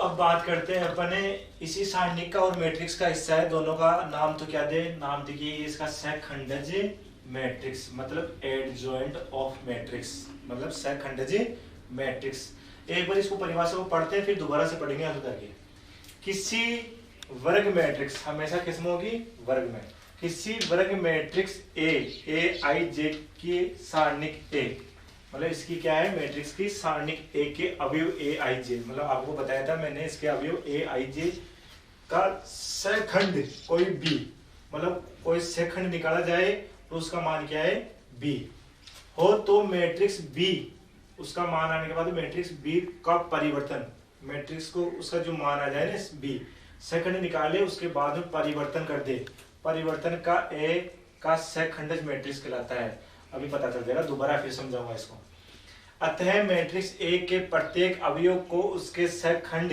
अब बात करते हैं अपने इसी सारणी का और मैट्रिक्स का हिस्सा है। दोनों का नाम तो क्या दे, नाम देखिए इसका सहखंडज मैट्रिक्स, मतलब एडजॉइंट ऑफ मैट्रिक्स, मतलब सहखंडज मैट्रिक्स। एक बार इसको परिभाषा को पढ़ते हैं फिर दोबारा से पढ़ेंगे आगे करके। किसी वर्ग मैट्रिक्स, हमेशा किस्म होगी वर्ग में, किसी वर्ग मैट्रिक्स ए आई जे की सारणिक ए, मतलब इसकी क्या है, मैट्रिक्स की सारणिक ए के अवयव ए आई जे, मतलब आपको बताया था मैंने इसके अवयव ए आई जे का सहखंड कोई बी, मतलब कोई सहखंड निकाला जाए तो उसका मान क्या है बी हो, तो मैट्रिक्स बी उसका मान आने के बाद मैट्रिक्स बी का परिवर्तन, मैट्रिक्स को उसका जो मान आ जाए ना बी, सहखंड निकाले उसके बाद में परिवर्तन कर दे, परिवर्तन का ए का सहखंडज मैट्रिक्स कहलाता है। अभी पता चल जाएगा, दोबारा फिर समझाऊंगा इसको। अतः मैट्रिक्स ए के प्रत्येक अवयव को उसके सहखंड,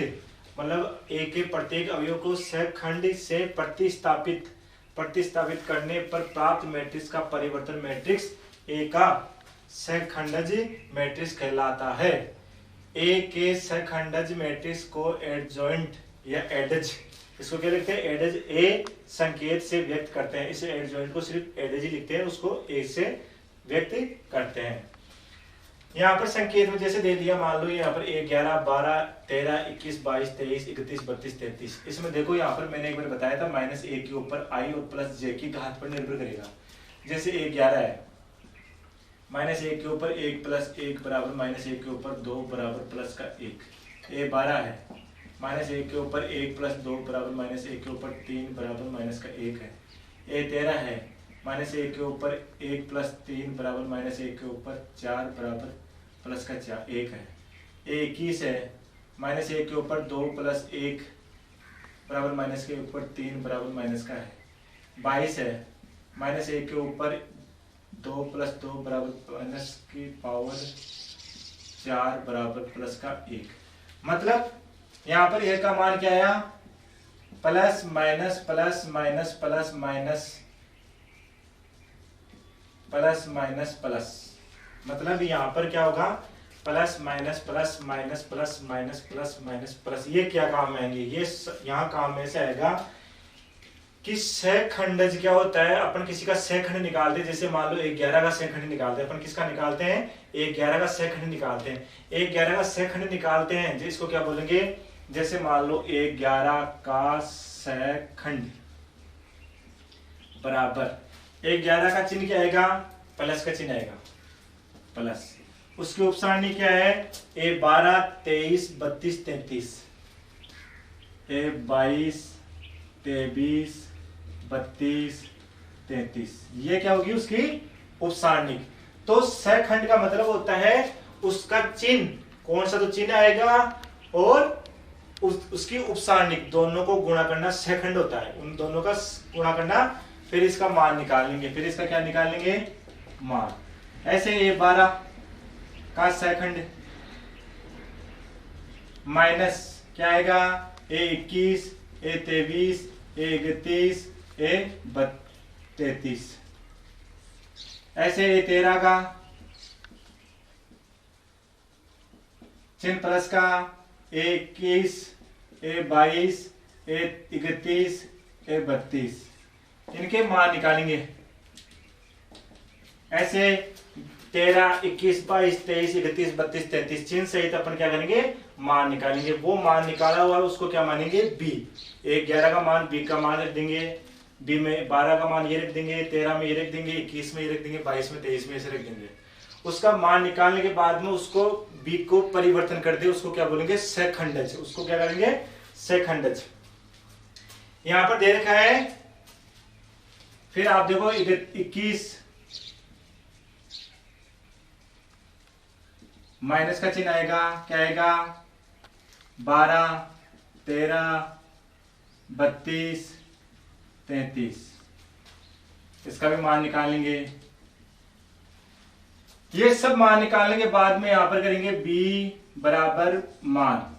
मतलब ए के प्रत्येक अवयव को सहखंड से प्रतिस्थापित करने पर प्राप्त मैट्रिक्स का परिवर्तन मैट्रिक्स ए का सहखंडज मैट्रिक्स कहलाता है। ए के सहखंडज मैट्रिक्स को एडजॉइंट या एडज, इसको क्या लिखते हैं एडज, ए संकेत से व्यक्त करते हैं, इसे एडजॉइंट को सिर्फ एडज ही लिखते हैं, उसको ए से व्यक्त करते हैं। यहाँ पर संकेत में जैसे दे दिया, मान लो यहाँ पर 1 11 12 13 21 22 23 31 32 33, इसमें देखो यहाँ पर मैंने एक बार बताया था माइनस ए के ऊपर आई और प्लस जे की घात पर निर्भर करेगा। जैसे 1 11 है, माइनस 1 के ऊपर 1 प्लस 1 बराबर माइनस 1 के ऊपर 2 बराबर प्लस का 1। ए 12 है, माइनस 1 के ऊपर 1 प्लस 2 बराबर माइनस 1 के ऊपर 3 बराबर माइनस का 1 है। ए 13 है, माइनस 1 के ऊपर 1 प्लस 3 बराबर माइनस 1 के ऊपर 4 बराबर प्लस का 1 है। ए 21 है, माइनस 1 के ऊपर 2 प्लस 1 बराबर माइनस के ऊपर 3 बराबर माइनस का है। 22 है, माइनस 1 के ऊपर 2 प्लस 2 बराबर माइनस की पावर 4 बराबर प्लस का 1। मतलब यहाँ पर ए का मान क्या आया, plus minus plus minus plus minus plus minus plus, मतलब यहाँ पर क्या होगा plus minus plus minus plus minus plus minus plus. ये क्या काम में आएंगे, ये यहाँ काम में से आएगा कि सहखंडज क्या होता है, अपन किसी का सहखंड निकालते हैं, जैसे मान लो 1 11 का सहखंड निकालते हैं, अपन किसका निकालते हैं 1 11 का सहखंड निकालते हैं, 1 11 का सहखंड निकालते हैं, जिसको क्या बोलेंगे, जैसे मान लो 1 11 का सहखंड बराबर 1 11 का चिन्ह क्या आएगा, प्लस का चिन्ह आएगा, प्लस। उसकी उपसारणी क्या है, ए 12 23 32 33, ए 22 23 32 33, ये क्या होगी उसकी उपसारणी। तो सहखंड का मतलब होता है उसका चिन्ह, कौन सा तो चिन्ह आएगा और उसकी उपसारणी, दोनों को गुणा करना सहखंड होता है, उन दोनों का गुणा करना, फिर इसका मान निकालेंगे, फिर इसका क्या निकालेंगे मान। ऐसे ये 12 का सहखंड माइनस क्या आएगा, ए 21 ए 23 ए 31 ए 33, ऐसे ए 13 का चिन्ह प्लस का, ए 21 ए 22 ए 31 ए 32, इनके मान निकालेंगे। ऐसे 13 21 22 23 31 32 33 चिन्ह सहित अपन क्या करेंगे मान निकालेंगे। वो मान निकाला हुआ है उसको क्या मानेंगे बी। 1 11 का मान बी का मान रख देंगे, बी में 12 का मान ये रख देंगे, 13 में ये रख देंगे, 21 में ये रख देंगे, 22 में 23 में ऐसे रख देंगे। उसका मान निकालने के बाद में उसको बी को परिवर्तन कर दे, उसको क्या बोलेंगे सहखंडज, उसको क्या करेंगे सहखंडज। यहां पर दे रखा है, फिर आप देखो 21 माइनस का चिन्ह आएगा, क्या आएगा 12 13 32 33, इसका भी मान निकालेंगे। ये सब मान निकालने के बाद में यहां पर करेंगे b बराबर मान,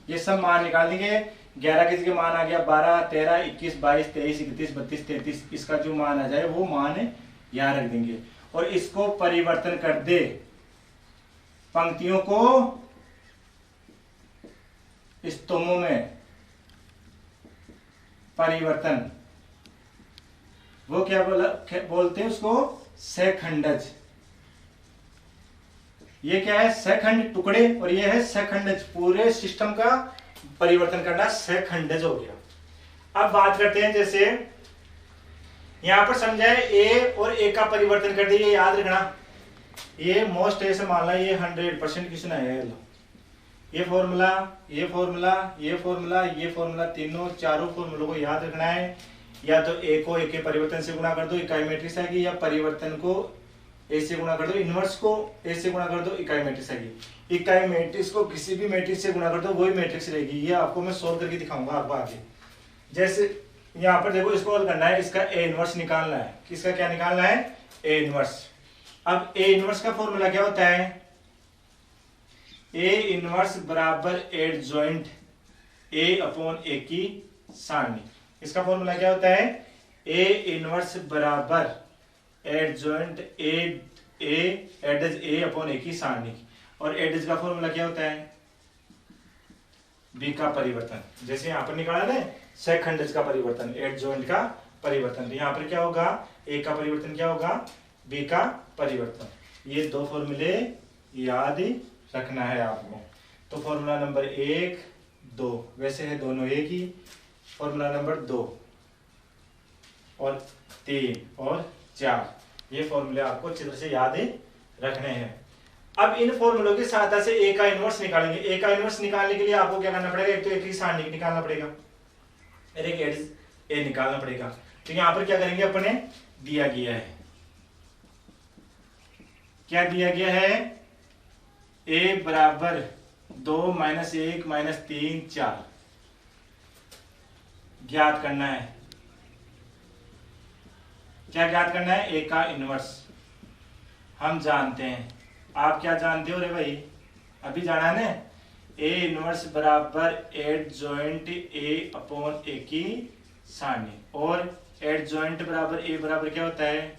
ये सब मान निकालेंगे। 11 के जगह मान आ गया 12 13 21 22 23 31 32 33, इसका जो मान आ जाए वो मान यहां रख देंगे और इसको परिवर्तन कर दे, पंक्तियों को स्तंभों में परिवर्तन, वो क्या बोलते हैं उसको, सहखंडज। ये क्या है, सहखंड टुकड़े, और ये है सहखंडज, पूरे सिस्टम का परिवर्तन करना सहखंडज हो गया। अब बात करते हैं, जैसे यहां पर समझाए ए और ए का परिवर्तन कर दिए, याद रखना। ये मोस्ट ऐसे मान ला, ये 100% क्वेश्चन आएगा। ये फॉर्मूला, ये फॉर्मूला, ये फॉर्मूला, ये फॉर्मूला, तीनों चारों फॉर्मूलों को याद रखना है। या तो ए को ए के परिवर्तन से गुणा कर दो, इकाई मैट्रिक्स आएगी, या परिवर्तन को ए से गुणा कर दो, इनवर्स को ए से गुणा कर दो, इकाई मैट्रिक्स आएगी। इकाई मैट्रिक्स को किसी भी मैट्रिक्स से गुणा कर दो, वही मैट्रिक्स रहेगी। ये आपको मैं सोल्व करके दिखाऊंगा आपको आगे। जैसे यहाँ पर देखो, इसको हल करना है, इसका ए इनवर्स निकालना है। किसका क्या निकालना है, ए इनवर्स। अब ए इनवर्स का फॉर्मूला क्या होता है, ए इनवर्स बराबर एडजॉइंट ए अपॉन ए की सारणी। इसका फॉर्मूला क्या होता है, ए इनवर्स बराबर एडजॉइंट एडज ए अपॉन ए की सारणी। और एडज का फॉर्मूला क्या होता है, बी का परिवर्तन। जैसे यहां पर निकाला ना सहखंडज का परिवर्तन, एडजॉइंट का परिवर्तन, तो यहां पर क्या होगा, ए का परिवर्तन क्या होगा, बी का परिवर्तन। ये दो फॉर्मूले याद रखना है आपको। तो फॉर्मूला नंबर 1, 2, वैसे है दोनों एक ही। फॉर्मूला नंबर 2 और 3 और 4, ये फॉर्मूले आपको चित्र से याद रखने हैं। अब इन फॉर्मूलों की सहायता से ए का इनवर्स निकालेंगे। ए का इनवर्स निकालने के लिए आपको क्या करना पड़ेगा, एक तो ए की सारणी निकालना पड़ेगा, एक एडज ए निकालना पड़ेगा। तो यहां पर क्या करेंगे, अपने दिया गया है, क्या दिया गया है, ए बराबर 2 - 1 - 3 4 ज्ञात करना है। क्या ज्ञात करना है, ए का इनवर्स हम जानते हैं। आप क्या जानते हो रे भाई, अभी जाना है ना, ए इनवर्स बराबर एडजॉइंट ए अपॉन ए की सारणी, और एडजॉइंट बराबर ए बराबर क्या होता है,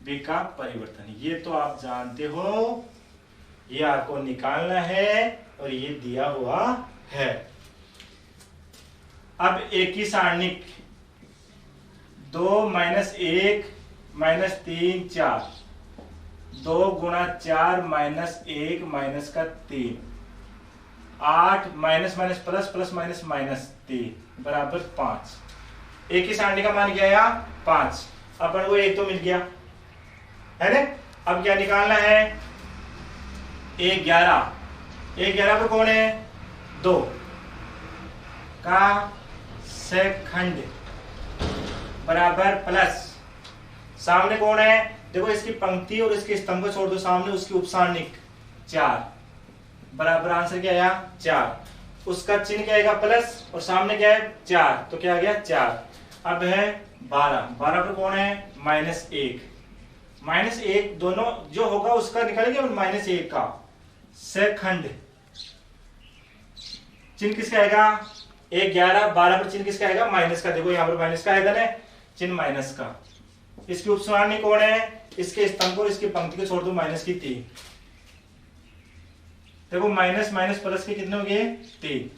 बी का परिवर्तन। ये तो आप जानते हो, ये आपको निकालना है, और ये दिया हुआ है। अब ए की सारणी 2 - 1 - 3 4, 2 × 4 - 1 - का 3, 8 - प्लस प्लस -3 बराबर 5। ए की सारणी का मान क्या आया, 5। अपन को एक तो मिल गया है ना। अब क्या निकालना है, A11 पर कौन है, 2 का सहखंड बराबर प्लस, सामने कौन है, देखो इसकी पंक्ति और इसके स्तंभ को छोड़ दो, सामने उसकी उपसारणिक 4 बराबर, आंसर क्या आया 4। उसका चिन्ह क्या आएगा, प्लस, और सामने क्या है 4, तो क्या आ गया 4। अब है 12 पर कौन है, -1 दोनों जो होगा उसका निकालेंगे, और -1 का सहखंड चिन्ह किसका आएगा, 11 12 पर चिन्ह किसका आएगा, माइनस का। देखो यहाँ पर माइनस का आएगा ना, चिन्ह माइनस का। इसकी उपसारणी कौन है, इसके स्तंभ को इसकी पंक्ति को छोड़ दो, -3। देखो माइनस माइनस प्लस के कितने हो गए, 3।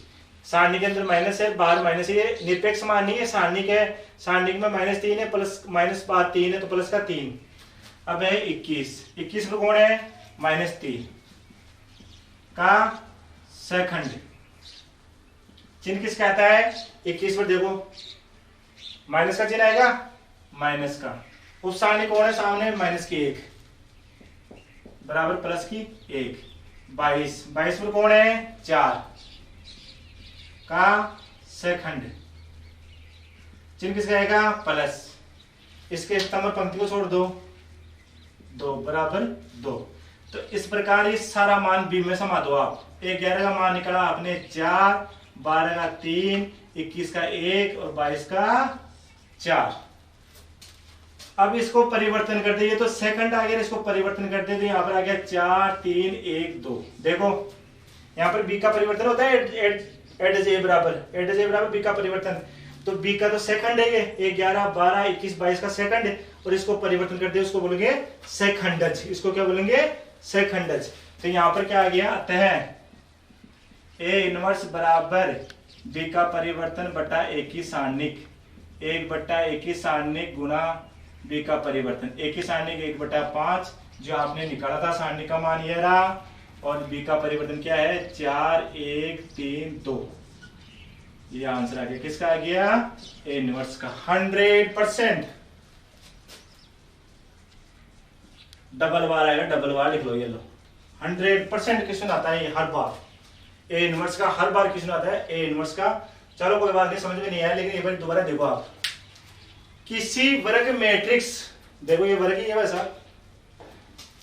सारणी के अंदर माइनस है, बाहर माइनस है, ये निरपेक्ष मान नहीं है, सारणी के सारणी में -3 है, प्लस माइनस बाहर 3 है, तो प्लस का 3। अब है 21 पर कौन है, -3 का सहखंड चिन्ह किस कहता है, 21 पर देखो माइनस का चिन्ह आएगा, माइनस का। उपसारणी कौन है, सामने -1 बराबर प्लस की 1। 22 पर कौन है, 4 का सहखंड चिन्ह किसका आएगा, प्लस। इसके स्तंभ पंक्ति को छोड़ दो, 2 बराबर 2। तो इस प्रकार ये सारा मान बी में समा दो आप। 11 का मान निकाला आपने 4, 12 का 3, 21 का 1 और 22 का 4। अब इसको परिवर्तन कर दे, ये तो सेकंड आ गया, इसको परिवर्तन कर दे तो यहाँ पर आ गया 4, 3, 1, 2। देखो यहाँ पर बी का परिवर्तन होता है, एड ए बराबर बी का परिवर्तन। तो बी का तो सेकंड है, ये 11, 12, 21, 22 का सेकंड है, और इसको परिवर्तन कर दे, उसको बोलेंगे सहखंडज। इसको क्या बोलेंगे, सहखंडज। तो यहाँ पर क्या आ गया, अतः ए इनवर्स बराबर बी का परिवर्तन बटा ए की सारणिक, 1/a की सारणिक गुना बी का परिवर्तन, ए की सारणिक 1/5 जो आपने निकाला था, सारणिक का मान यह रहा, और बी का परिवर्तन क्या है 4 1 3 2। ये आंसर आ गया, किसका आ गया ए इनवर्स का 100%। डबल बार आएगा, डबल बार लिख लो, ये लो 100% क्वेश्चन आता है ये हर बार, ए इनवर्स का हर बार क्वेश्चन आता है ए इनवर्स का। चलो कोई बात नहीं, समझ में नहीं आया, लेकिन एक बार दोबारा देखो आप, किसी वर्ग मैट्रिक्स, देखो ये वर्ग ही है वैसा,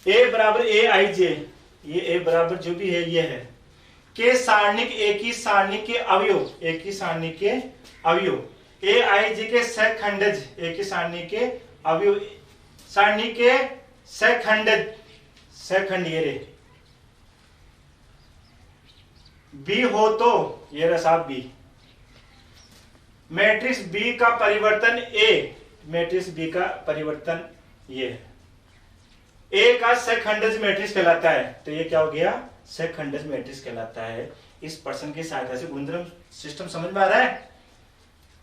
ए बराबर ए आई जे, ये ए बराबर जो भी है ये है, के सारणिक ए की सारणिक के अवयव, ए की सारणिक के अवयव, ए आई जे के सहखंडज, ए की सारणिक के अवयव, सारणिक के सहखंडज, सहखंड ये रे, बी हो तो ये रहा साहब बी, मैट्रिक्स बी का परिवर्तन ए, मैट्रिक्स बी का परिवर्तन ये है, ए का सहखंडज मैट्रिक्स कहलाता है, तो ये क्या हो गया सहखंडज मैट्रिक्स कहलाता है। इस प्रश्न की सहायता से गुणधर्म सिस्टम समझ में आ रहा है।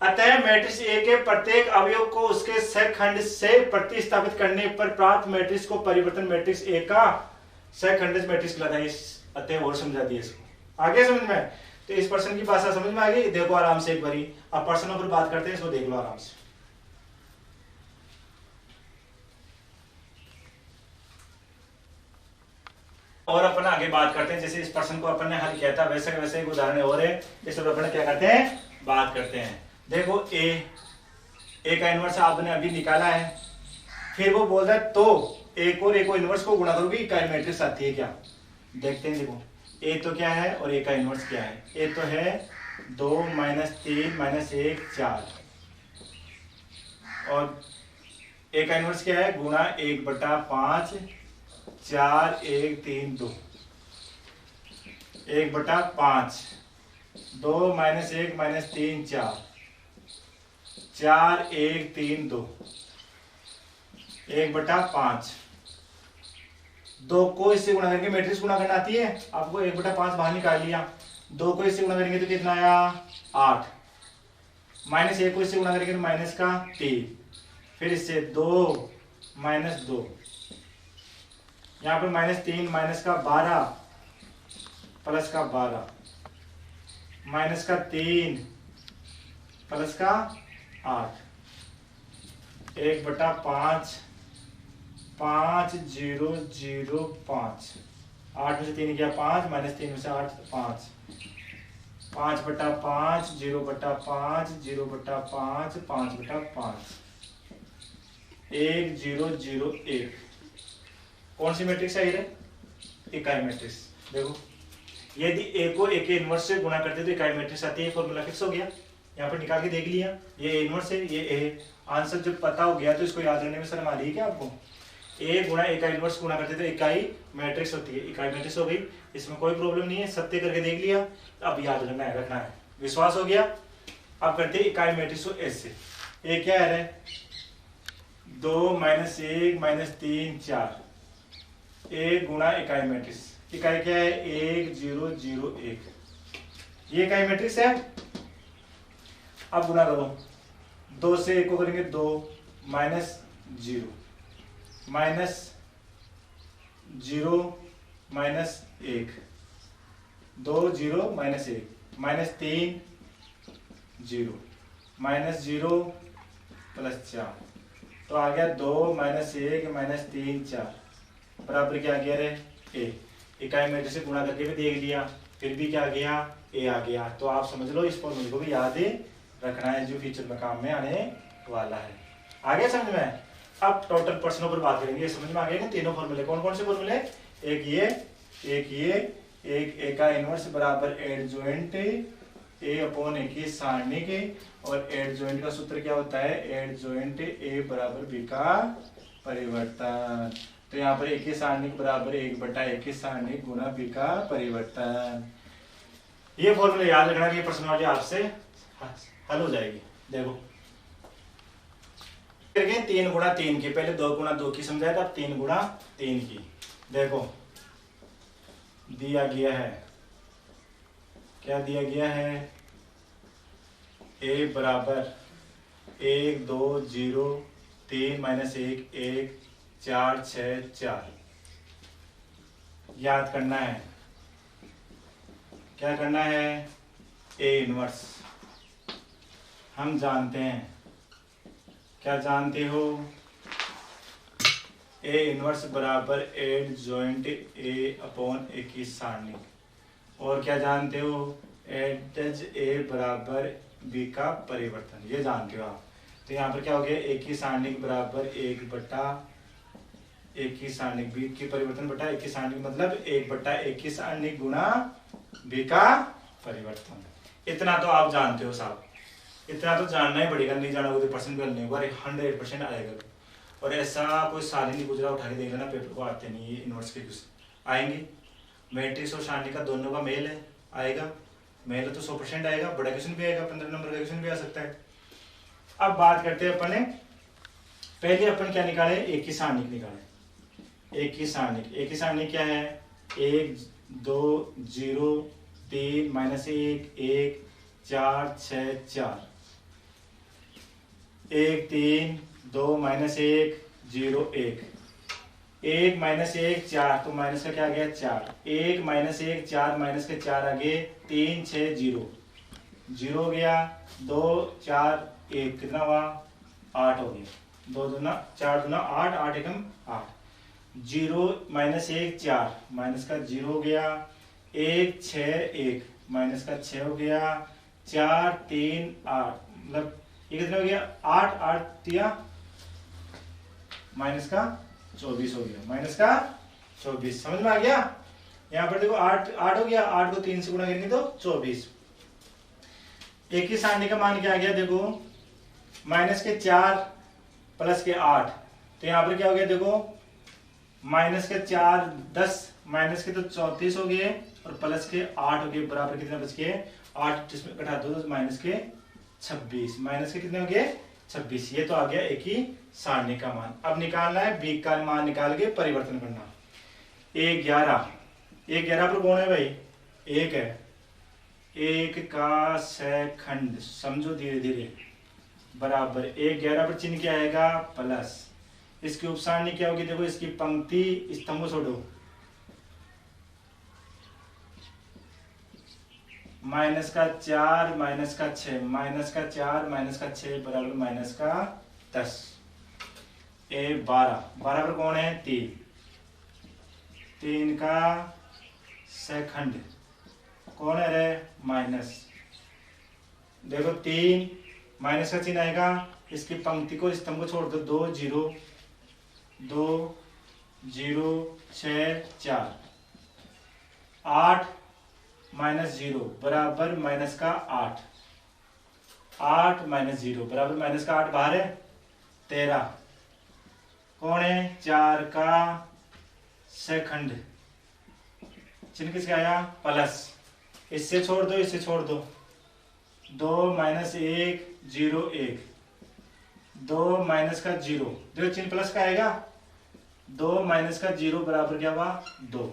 अतः मैट्रिक्स ए के प्रत्येक अवयव को उसके सहखंड से प्रतिस्थापित करने पर प्राप्त मैट्रिक्स को परिवर्तन मैट्रिक्स ए का सहखंडज मैट्रिक्स कहलाता है। अतः और समझा दिया इसको, आगे समझ में, तो इस प्रश्न की भाषा समझ में आ गई। देखो आराम से एक बारी, अब प्रश्नों पर बात करते हैं, इसको देख लो आराम से। और अपन आगे बात करते हैं, जैसे इस प्रश्न को अपन ने हल किया था वैसे वैसे एक उदाहरण और है, इस पर अपन क्या करते हैं बात करते हैं। देखो ए का इनवर्स आपने अभी निकाला है, फिर वो बोल रहा है तो एक और ए को इनवर्स को गुणा करोगे इकाई मैट्रिक्स आती है क्या, देखते हैं। देखो ए तो क्या है और ए का इनवर्स क्या है, ए तो है 2 -3 -1 4, और ए का इनवर्स क्या है गुणा 1/5 4 1 3 2, 1/5 2 -1 -3 4 4 1 3 2, 1/5 2 को इससे गुणा करके मैट्रिक्स गुणा करना आती है आपको, 1/5 बाहर निकाल लिया, 2 को इससे गुणा करेंगे तो कितना आया 8, -1 को इससे गुणा करेंगे तो माइनस का 3, फिर इससे 2 -2, यहाँ पर -3 माइनस का 12 प्लस का 12, माइनस का 3 प्लस का 8, 1/5 5 0 0 5, 8 में से 3 गया 5, -3 में से 8 5, 5/5 0/5 0/5 5/5, 1 0 0 1, कौन सी मैट्रिक्स है ये इकाई मैट्रिक्स। देखो यदि ए को ए के इनवर्स से गुणा करते तो इकाई मैट्रिक्स आती है, फॉर्मूला फिक्स हो गया, यहाँ पर निकाल के देख लिया, ये ए इनवर्स है ये ए, आंसर जब पता हो गया तो इसको याद रखने में शर्म आ रही है क्या आपको, ए गुणा ए का इनवर्स गुणा करते तो इकाई मैट्रिक्स होती है, इकाई मैट्रिक्स हो गई, इसमें कोई प्रॉब्लम नहीं है, सत्य करके देख लिया, अब याद रखना है, विश्वास हो गया। अब करते हैं इकाई मैट्रिक्स को ऐसे, ए क्या है 2 -1 -3 4, ए गुणा इकाई मैट्रिक्स, इकाई क्या है 1 0 0 1, ये इकाई मैट्रिक्स है। अब गुणा करो, 2 से 1 को करेंगे 2 -0 -0 -1 2 0 -1 -3 0 -0 +4, तो आ गया 2 -1 -3 4 बराबर क्या आ गया रे ए, इकाई मैट्रिक्स से गुणा करके भी देख लिया, फिर भी क्या आ गया ए आ गया। तो आप समझ लो इस फॉर्मूले को भी याद रखना है जो फ्यूचर में काम में आने वाला है। आगे समझ में, अब टोटल प्रश्नों पर बात करेंगे, समझ में आ गया ना तीनों फॉर्मूले, कौन कौन से फॉर्मूले, एक ये एक ए का इनवर्स बराबर एडजॉइंट ए की सारणिक, और एडजॉइंट का सूत्र क्या होता है एडजॉइंट ए बराबर बी का परिवर्तन, तो यहाँ पर ए की सारणिक बराबर 1/a की सारणिक गुणा बी का परिवर्तन। ये फॉर्मूला याद रखना कि प्रश्न आपसे हल हो जाएगी। देखो 3 गुणा 3 की, पहले 2 गुणा 2 की समझाया था, अब 3 गुणा 3 की। देखो दिया गया है क्या दिया गया है, a बराबर 1 2 0 3 माइनस 1 1 4 6 4। याद करना है, क्या करना है, a इनवर्स हम जानते हैं। क्या जानते हो, a इनवर्स बराबर एडजॉइंट a अपॉन a की सारणिक। और क्या जानते हो, एडज a बराबर b का परिवर्तन, ये जानते हो आप। तो यहाँ पर क्या हो गया, a की सारणिक बराबर 1 बटा a की सारणिक b की परिवर्तन बटा a की सारणिक, मतलब 1 बटा a की सारणिक गुणा b का परिवर्तन। इतना तो आप जानते हो साहब, इतना तो जानना ही पड़ेगा, नहीं जाना होगा तो परसेंट नहीं होगा, 100% आएगा। और ऐसा कोई साल ही नहीं गुजरा, उठा के देख लेना, पेपर को आते नहीं है इनवर्स के क्वेश्चन आएंगे। मैट्रिक्स और सारणी का दोनों का मेल है, आएगा मेल है तो 100% आएगा, बड़ा क्वेश्चन भी आएगा, 15 नंबर का क्वेश्चन भी आ सकता है। अब बात करते हैं अपने, पहले अपन क्या निकाले, एक की सारणिक निकाले। एक की सारणिक, एक की सारणिक क्या है, 1 2 0 3 माइनस 1 1 4 6 4, 1 3 2 माइनस 1 0 1, 1 माइनस 1 4, तो माइनस का क्या आ गया 4, 1 माइनस 1 4 माइनस के 4 आ गए 3 6 0 0 हो गया, 2 4 1 कितना हुआ 8 हो गया, 2 दूना 4 दूना 8 8 एकम 8, 0 माइनस 1 4 माइनस का 0 हो गया, 1 6 1 माइनस का 6 हो गया, 4 3 8, मतलब ये कितना हो गया 8 8 दिया माइनस का 24 हो गया, माइनस का 24, समझ में आ गया। यहाँ पर देखो 8 8 हो गया, 8 को 3 से गुणा करेंगे तो 24। एक ही सारणी का मान क्या आ गया, देखो माइनस के 4 प्लस के 8, तो यहाँ पर क्या हो गया, देखो माइनस के 4 10 माइनस के तो 34 हो गए और प्लस के 8 हो गए, बराबर कितना बच गए 8, जिसमें घटा दो तो माइनस के 26, माइनस के कितने हो गए 26। ये तो आ गया एक ही सारणी का मान। अब निकालना है b का मान, निकाल के परिवर्तन करना। 1 11, 1 11 पर कौन है भाई, 1 है, 1 का सेकंड, समझो धीरे धीरे, बराबर 1 11 पर चिन्ह क्या आएगा प्लस, इसकी उपसारणी क्या होगी, देखो इसकी पंक्ति स्तंभ छोड़ो, माइनस का 4 माइनस का 6, माइनस का 4 माइनस का 6 बराबर माइनस का 10, ए 12, 12 पर कौन है 3, 3 का सेकंड कौन है रे माइनस, देखो 3 माइनस का चिन्ह आएगा, इसकी पंक्ति को स्तंभ को छोड़ दो, 2 0 2 0 6 4, 8 माइनस 0 बराबर माइनस का 8, 8 माइनस 0 बराबर माइनस का 8 बाहर है 13, कौन है 4 का सेकंड, चिन्ह किसका आया प्लस, इससे छोड़ दो इससे छोड़ दो, 2 माइनस 1 0 1, 2 माइनस का 0, देखो चिन्ह प्लस का आएगा, 2 माइनस का 0 बराबर क्या हुआ 2,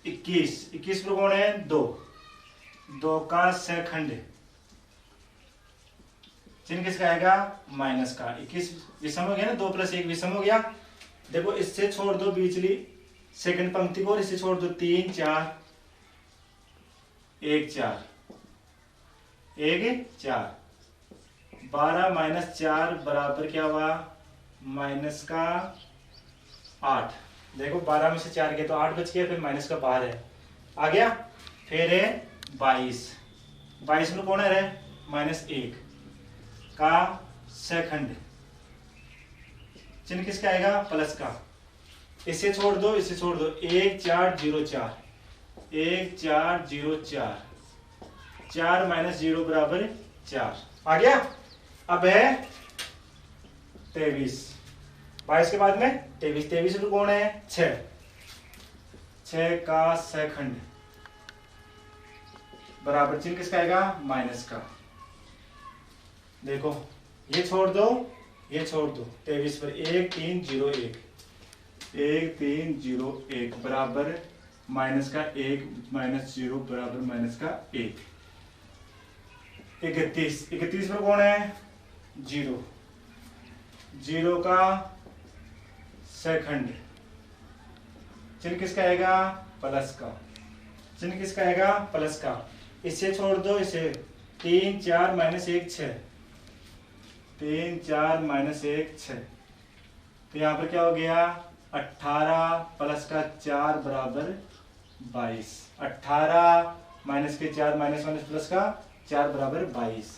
21, 21 पर कौन है 2, 2 का सेकंड, चिन्ह किसका आएगा माइनस का, 21 विषम हो गया ना, 2 प्लस 1 विषम हो गया, देखो इससे छोड़ दो बीचली सेकंड पंक्ति को, और इससे छोड़ दो 3 4 1 4 1 4, 12 माइनस 4 बराबर क्या हुआ माइनस का 8, देखो 12 में से 4 गए तो 8 बच गया, फिर माइनस का बाहर है आ गया, फिर है 22, 22 में कौन है माइनस 1 का सेकंड, चिन्ह किसका आएगा प्लस का, इससे छोड़ दो इससे छोड़ दो, 1 4 0 4, 1 4 0 4, 4 माइनस 0 बराबर 4 आ गया। अब है 23, 22 के बाद में 23, 23 में कौन है 6, 6 का सेकंड बराबर चिन्ह किसका आएगा माइनस का, देखो ये छोड़ दो ये छोड़ दो, 23 पर 1 3 0 1, 1 3 0 1 बराबर माइनस का 1 माइनस 0 बराबर माइनस का 1। 31 पर कौन है? 0, 0 का सेकंड, चिन्ह किसका आएगा? प्लस का। चिन्ह किसका आएगा? प्लस का। इसे छोड़ दो, इसे 3 4 माइनस 1 6, 3 4 माइनस 1 6। तो यहाँ पर क्या हो गया? 18 प्लस का 4 बराबर 22। 18 माइनस के 4 माइनस माइनस प्लस का 4 बराबर 22।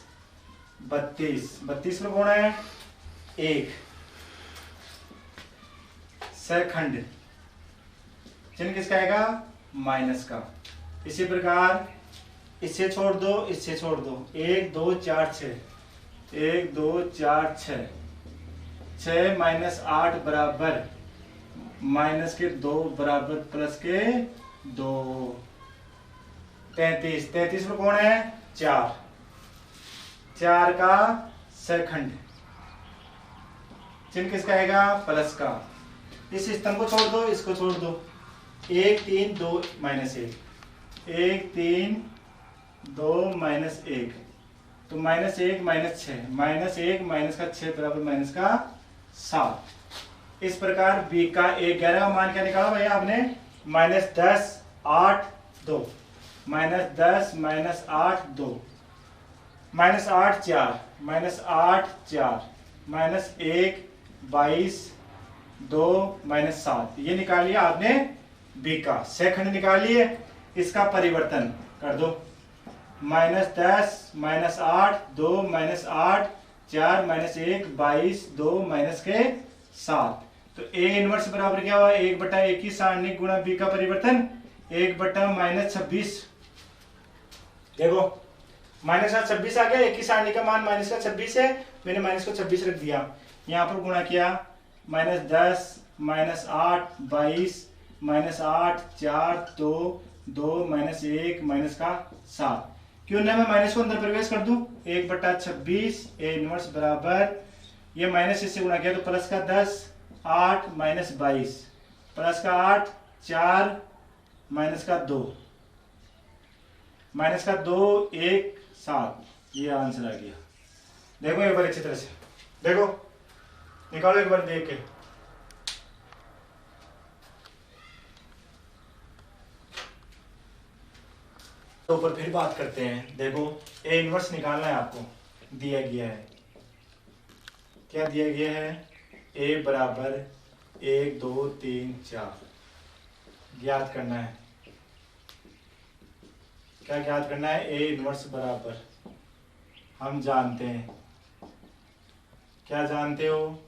32 में कौन है? 1 सेकंड, चिन्ह किसका आएगा? माइनस का। इसी प्रकार इससे छोड़ दो, इससे छोड़ दो, 1 2 4 6, 1 2 4 6, 6 माइनस 8 बराबर माइनस के 2 बराबर प्लस के 2। 33 में कौन है? 4, 4 का सेकंड, चिन्ह किसका आएगा? प्लस का। इस स्तंभ को छोड़ दो, इसको छोड़ दो, 1 3 2 माइनस 1, 1 3 2 माइनस 1, तो माइनस 1 माइनस 6, माइनस 1 माइनस का 6 बराबर माइनस का 7। इस प्रकार b का 11 का मान क्या निकाला भैया आपने? Minus 10 8 2, minus 10 minus 8 2, minus 8 4, minus 8 4, minus 1 22 2 minus 7। ये निकाल लिया आपने b का सेकंड निकाल लिए। इसका परिवर्तन कर दो, minus 10 minus 8 2 minus 8 4 minus 1 22 2 minus के 7। तो a इनवर्स बराबर क्या हुआ? 1/1 की सारणिक गुणा b का परिवर्तन 1/-26। देखो माइनस का 26 आ गया, 1 की सारणी का मान माइनस का 26 है, मैंने माइनस को 26 रख दिया। यहाँ पर गुणा किया, minus 10 minus 8 22 minus 8 4 2 2 minus 1 minus का 7। क्यों ना मैं माइनस को अंदर प्रवेश कर दूं? 1/26 ए इनवर्स बराबर, ये माइनस इससे गुणा किया तो प्लस का 10 8 माइनस 22 प्लस का 8 4 माइनस का 2 माइनस का 2 1 7। ये आंसर आ गया। देखो एक बार अच्छी तरह से देखो, निकालो एक बार देख के। तो ऊपर फिर बात करते हैं। देखो ए इनवर्स निकालना है, आपको दिया गया है। क्या दिया गया है? ए बराबर 1 2 3 4 ज्ञात करना है। क्या ज्ञात करना है? ए इनवर्स बराबर, हम जानते हैं। क्या जानते हो?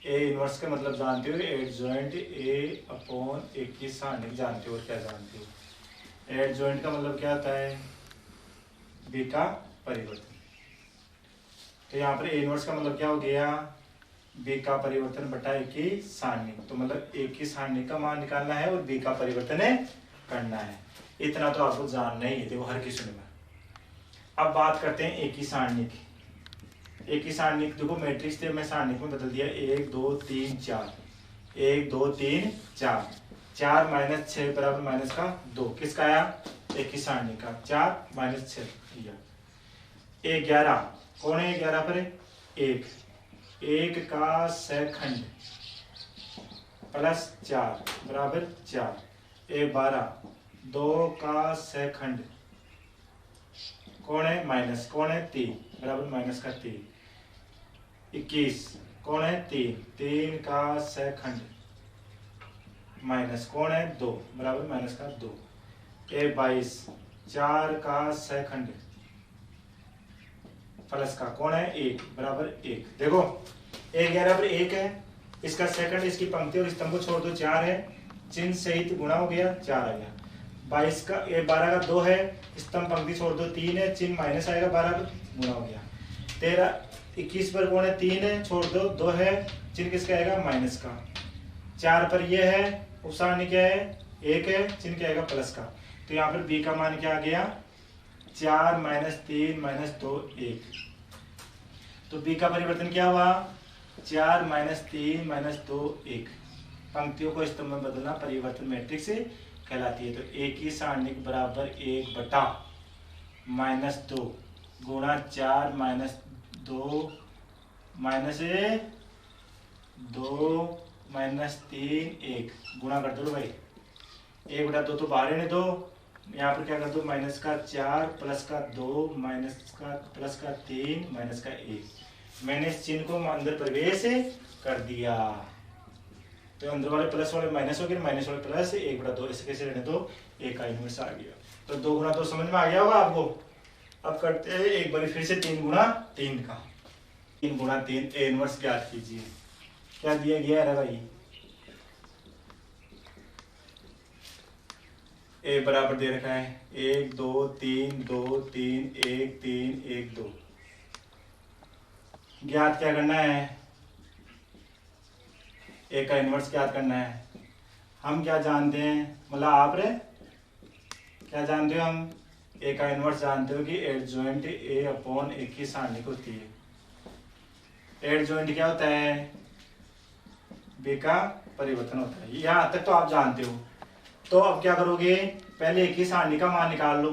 ए इनवर्स का मतलब जानते हो, एडजॉइंट ए अपॉन 1 की सारणिक जानते हो। और क्या जानते हो? एडजॉइंट का मतलब क्या होता है? बी का परिवर्तन। तो यहाँ पर ए इनवर्स का मतलब क्या हो गया? बी का परिवर्तन बटा 1 की सारणिक। तो मतलब 1 की सारणिक का मान निकालना है और बी का परिवर्तन करना है। इतना तो आपको जानना ही है, देखो हर किसी में। अब बात करते हैं एक ही सारणिक। एक ही सारणिक देखो, मैट्रिक्स थे, मैं सारणिक में बदल दिया। 1 2 3 4, 1 2 3 4, 4 माइनस 6 बराबर माइनस का 2। किसका आया? एक ही सारणिक का। 4 माइनस 6 दिया। 11 कौन है? 11 पर 1 का सेकंड प्लस 4 बराबर 4। 12 2 का सेकंड कौन है? माइनस कौन है? 3 बराबर माइनस का 3। 21 कौन है? 3 का सेकंड माइनस कौन है? 2 बराबर माइनस का 2। 22 4 का सेकंड प्लस का कौन है? 1 बराबर 1। देखो 11 पर 1 है, इसका सेकंड, इसकी पंक्ति और स्तंभ को छोड़ दो 4 है, चिन्ह सहित गुणा हो गया, 4 आ गया। 22 का 12 का 2 है, स्तंभ पंक्ति छोड़ दो 3 है, चिन्ह माइनस आएगा, 12 पर गुणा हो गया। 21 पर कौन है? 3 है, छोड़ दो 2 है, चिन्ह किसका आएगा? माइनस का। 4 पर ये है, उपसारणी क्या है? 1 है, चिन्ह क्या आएगा? प्लस का। तो यहाँ पर बी का मान क्या आ गया? 4 माइनस 3 माइनस 2 1। तो बी का परिवर्तन क्या हुआ? 4 माइनस 3 माइनस 2 1। पंक्तियों को स्तंभ में बदलना परिवर्तन मैट्रिक्स कहलाती है। तो ए की सारणिक बराबर 1/-2 गुणा 4 -2 -2 -3 1 गुणा कर दो भाई। 1/2 तो बाहर ने दो, यहाँ पर क्या कर दो -4 +2 -3 -1। मैंने इस चिन्ह को अंदर प्रवेश कर दिया तो अंदर वाले प्लस वाले माइनस हो गए, माइनस वाले प्लस 1/2 ऐसे कैसे रहने दो, ए का इनवर्स आ गया। तो 2 गुणा 2 समझ में आ गया होगा आपको। अब करते हैं एक बार फिर से 3 गुणा 3 का। 3 गुणा 3 ए इनवर्स ज्ञात कीजिए। क्या दिया गया है भाई, ए बराबर दे रखा है 1 2 3 2 3 1 3 1 2। ज्ञात क्या करना है, ए का इनवर्स ज्ञात करना है। हम क्या जानते हैं, मतलब आप रे क्या जानते हो, हम ए का इनवर्स जानते हो कि एडजॉइंट A/A की सारणिक होती है। एडजॉइंट क्या होता है, बी का परिवर्तन होता है। यहाँ तक तो आप जानते हो। तो अब क्या करोगे, पहले ए की सारणी का मान निकाल लो।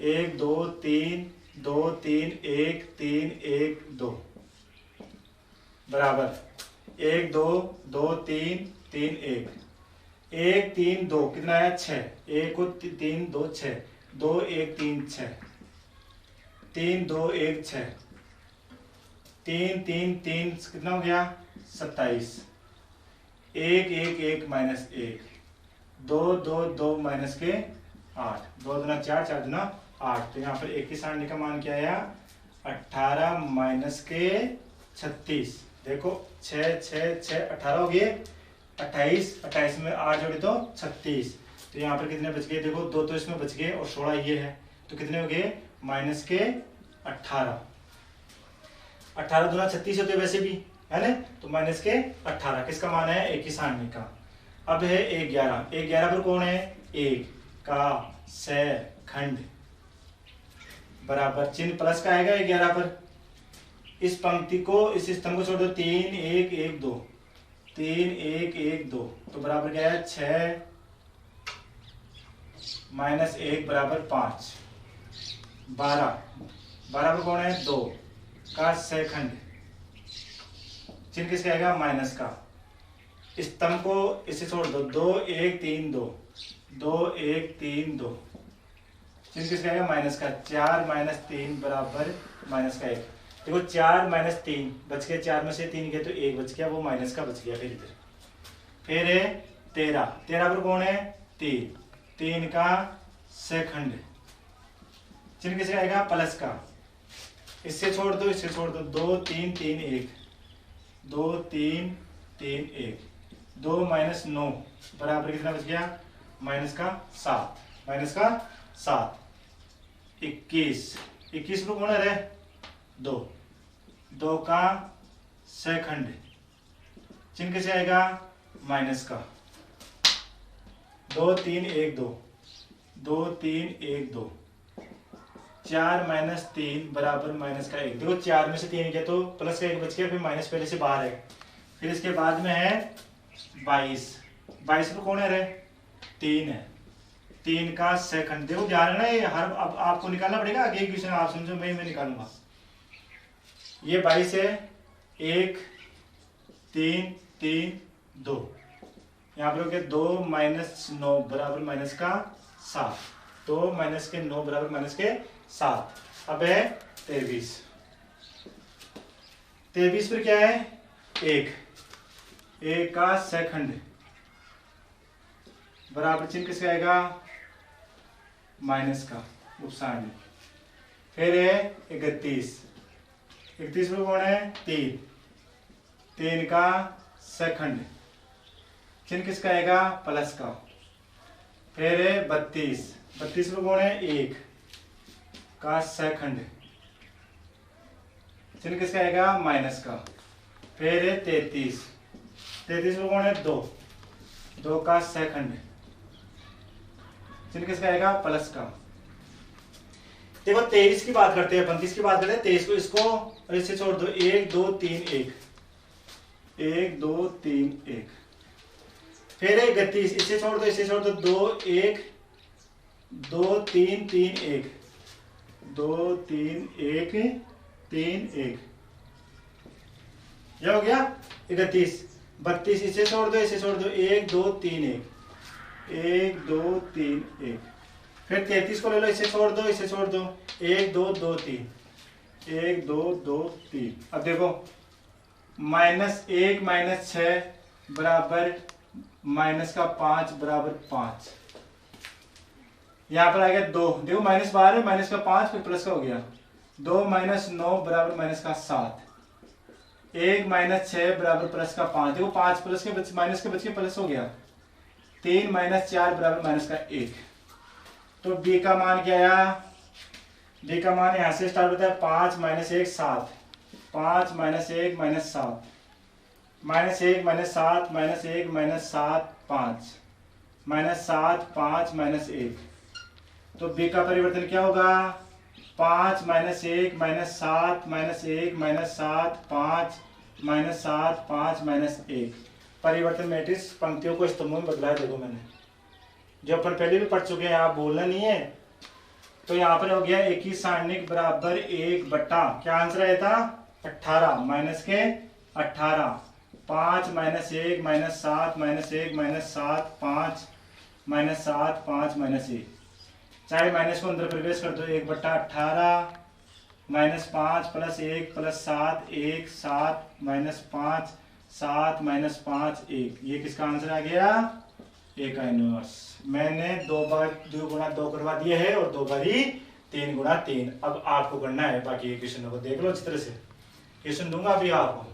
1 2 3 2 3 1 3 1 2 बराबर 1 2 2 3 3 1 1 3 2 कितना है 6, 1 को 3 2 6 2 1 3 6 3 2 1 6 3 3 3 कितना हो गया 27 1 1 1 -1 2 2 2 माइनस के 8 2 दूना 4 4 दूना 8। तो यहाँ पर एक की सारणी का मान क्या आया 18 माइनस के 36। देखो 6 6 6 18 हो गए 28 28 में 8 जोड़े तो 36। तो यहाँ पर कितने बच गए, देखो 2 तो इसमें बच गए और 16 ये है, तो कितने हो गए माइनस के 18। 18 दूना 36 होते वैसे भी है ना, तो माइनस के 18 किसका मान है, एक की सारणी का। अब है 1 11 1 11 पर कौन है, 1 का सेकंड बराबर चिन्ह प्लस का आएगा 11 पर। इस पंक्ति को इस स्तंभ को छोड़ दो 3 1 1 2 3 1 1 2 तो बराबर क्या है 6 माइनस 1 बराबर 5 12 12 पर कौन है 2 का सेकंड चिन्ह किसका आएगा माइनस का। स्तंभ को इसे छोड़ दो 2 1 3 2 2 1 3 2 चिन्ह किसका आएगा माइनस का। 4 माइनस 3 बराबर माइनस का 1। देखो 4 माइनस 3 बच गया, 4 में से 3 गए तो 1 बच गया, वो माइनस का बच गया। फिर इधर फिर है 13 13 पर कौन है 3 3 का सेकंड चिन्ह किसका आएगा प्लस का। इससे छोड़ दो इससे छोड़ दो 2 3 3 1 2 3 3 1 2 माइनस 9 बराबर कितना बच गया माइनस का 7 माइनस का 7 21 21 पर कौन है 2 2 का सेकंड चिन्ह कैसे आएगा माइनस का। 2 3 1 2 2 3 1 2 4 माइनस 3 बराबर माइनस का 1। देखो 4 में से 3 गया तो प्लस का 1 बच गया, फिर माइनस पहले से बाहर है। फिर इसके बाद में है 22 22 पर कौन है 3 है 3 का सेकंड। देखो ध्यान है ना, ये हर अब आपको निकालना पड़ेगा। आगे क्वेश्चन आप समझो, मैं निकालूंगा। ये 22 है 1 3 3 2 यहाँ पर हो गया 2 माइनस 9 बराबर माइनस का 7 2 माइनस के 9 बराबर माइनस के 7। अब है 23 23 पर क्या है 1 का सेकंड बराबर चिन्ह किसका आएगा माइनस का उपसारण। फिर है 31 31 पर कौन है 3 का सेकंड चिन्ह किसका आएगा प्लस का। फिर है 32 32 पर कौन है 1 का सेकंड चिन्ह किसका आएगा माइनस का। फिर है 33 33 पर कौन है 2 का सेकंड चिन्ह किसका आएगा प्लस का। देखो 23 की बात करते हैं 35 की बात करते हैं 23 को इसको और इससे छोड़ दो 1 2 3 1 1 2 3 1 फिर 31, इसे छोड़ दो, इसे छोड़ दो, 2 1 2 3 3 1 2 3 1 3 1, यह हो गया 31। 32, इसे छोड़ दो, इसे छोड़ दो, 1 2 3 1 1 2 3 1। फिर 33 को ले लो, इसे छोड़ दो, इसे छोड़ दो, 1 2 2 3 1 2 2 3। अब देखो -1 -6 बराबर -5 बराबर 5। यहां पर आ गया 2, देखो माइनस बाहर है, माइनस का 5 फिर प्लस का हो गया 2 -9 बराबर -7। 1 -6 बराबर प्लस का 5, देखो 5 प्लस के बच माइनस के बच के प्लस हो गया। 3 -4 बराबर -1। तो b का मान क्या आया? b का मान यहां से स्टार्ट होता है 5 -1 7, 5 -1 -7 -1 -7 -1 -7 5 -7 5 -1। तो b का परिवर्तन क्या होगा? 5 -1 -7 -1 -7 5 -7 5 -1। परिवर्तन मैट्रिक्स पंक्तियों को स्तंभों में बदला है। देखो मैंने जो अपन पहले भी पढ़ चुके हैं, आप बोलना नहीं है। तो यहाँ पर हो गया 21 सारणिक बराबर 1 बट्टा, क्या आंसर आया था? 18 माइनस के 18 5 -1 -7 -1 -7 5 -7 5 -1। चाहे माइनस को अंदर प्रवेश कर दो, 1 बट्टा 18 -5 + 1 + 7 1 7 -5 7 -5 1। ये किसका आंसर आ गया? ए का इनवर्स। मैंने 2 बार 2 गुणा 2 करवा दिए है और 2 बारी 3 गुणा 3। अब आपको करना है बाकी ये क्वेश्चन को देख लो अच्छी तरह से। क्वेश्चन दूंगा अभी, आपको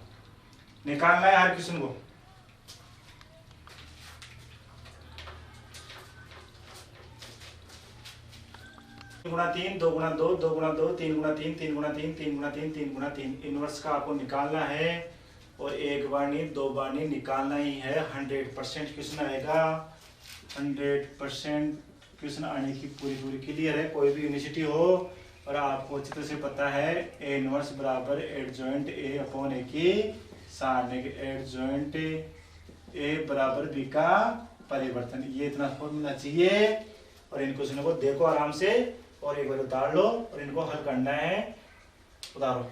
निकालना है हर क्वेश्चन को। गुणा 3 2 गुणा 2 2 गुणा 2 3 गुणा 3 3 गुणा 3 3 गुणा 3 3 गुणा 3। इनवर्स का आपको निकालना है और एक बार नहीं 2 बार नहीं निकालना ही है। 100% क्वेश्चन आएगा, 100% क्वेश्चन आने की पूरी क्लियर है। कोई भी यूनिवर्सिटी हो और आपको अच्छी तरह से पता है ए इनवर्स बराबर एडजॉइंट ए अपॉन ए की सारणिक एडजॉइंट ए बराबर बी का परिवर्तन। ये इतना फॉर्मूला चाहिए। और इन क्वेश्चनों को देखो आराम से और एक बार उतार लो और इनको हल करना है। उतारो।